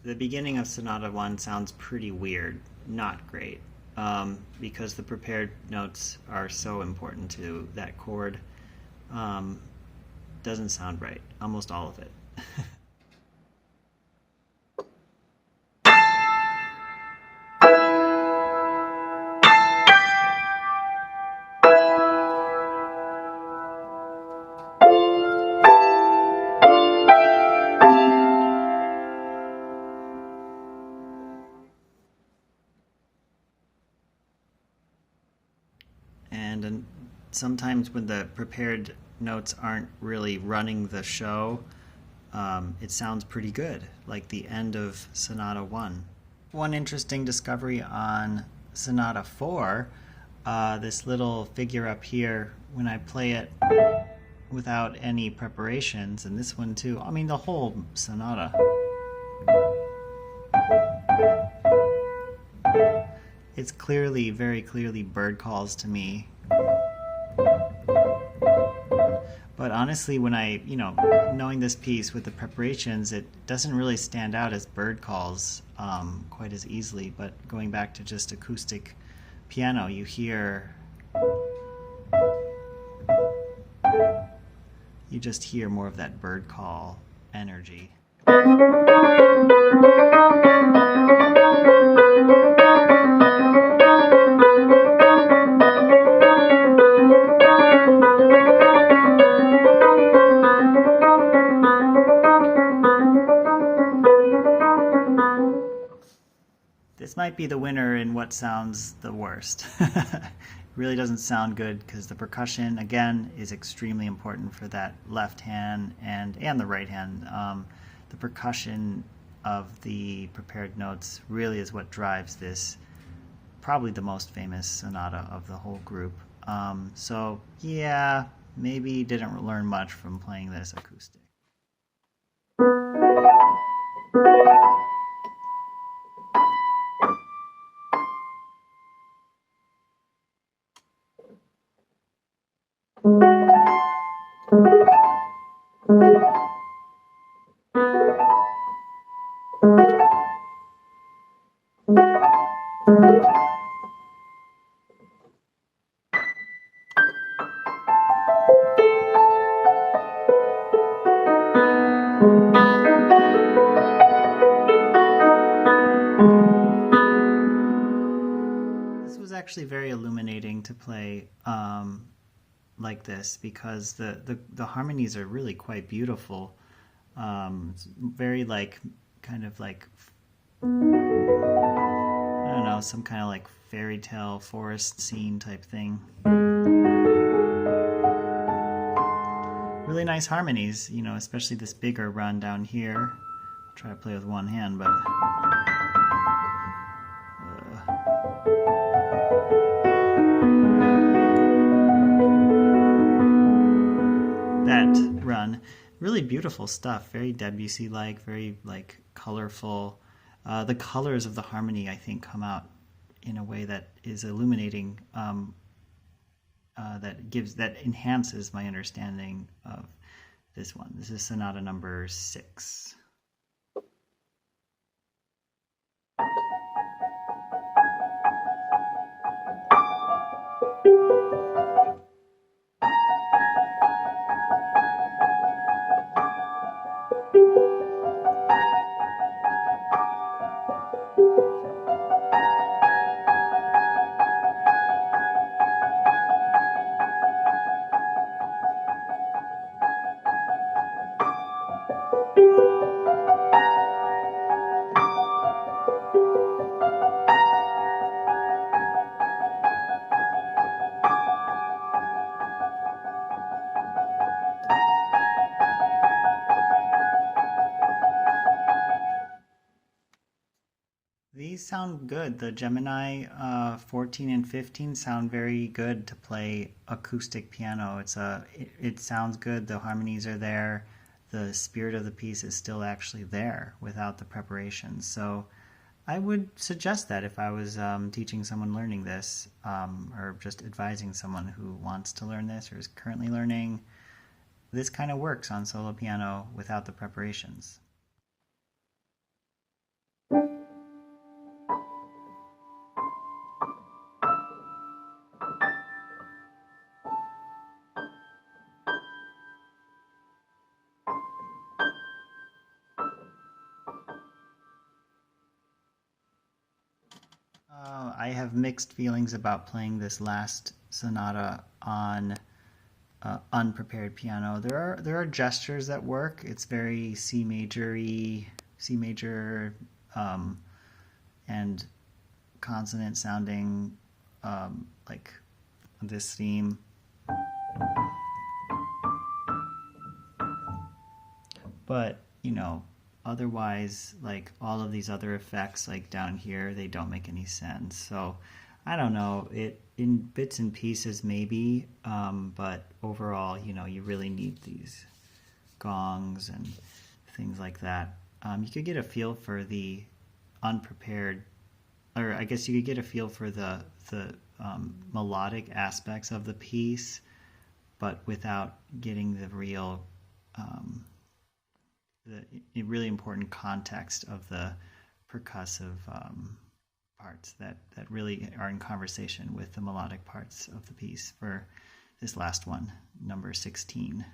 The beginning of Sonata 1 sounds pretty weird, not great, because the prepared notes are so important to that chord. Um, doesn't sound right, almost all of it. And sometimes when the prepared notes aren't really running the show, it sounds pretty good, like the end of Sonata 1. One interesting discovery on Sonata 4, this little figure up here, when I play it without any preparations, and this one too, I mean the whole sonata, it's clearly, very clearly bird calls to me. But honestly, when knowing this piece with the preparations, it doesn't really stand out as bird calls quite as easily. But going back to just acoustic piano, you just hear more of that bird call energy. This might be the winner in what sounds the worst. It really doesn't sound good because the percussion, again, is extremely important for that left hand and the right hand. The percussion of the prepared notes really is what drives this, probably the most famous sonata of the whole group. So yeah, maybe didn't learn much from playing this acoustic. This was actually very illuminating to play like this because the harmonies are really quite beautiful. It's very kind of like, I don't know, some kind of like fairy tale forest scene type thing. Really nice harmonies, especially this bigger run down here. I'll try to play with one hand, but that run, really beautiful stuff, very Debussy-like, very colorful. The colors of the harmony, I think, come out in a way that is illuminating, that enhances my understanding of this one. This is Sonata number 6. These sound good. The Gemini 14 and 15 sound very good to play acoustic piano. It sounds good. The harmonies are there. The spirit of the piece is still actually there without the preparation. So I would suggest that if I was teaching someone learning this, or just advising someone who wants to learn this or is currently learning, this kind of works on solo piano without the preparations. I have mixed feelings about playing this last sonata on unprepared piano. There are gestures that work. It's very C major-y, C major, um, and consonant sounding, like this theme. But otherwise, like all of these other effects, like down here, they don't make any sense. So I don't know. It in bits and pieces maybe, but overall, you really need these gongs and things like that. You could get a feel for the unprepared, or I guess you could get a feel for the melodic aspects of the piece, but without getting the real, the really important context of the percussive parts that really are in conversation with the melodic parts of the piece for this last one, number 16.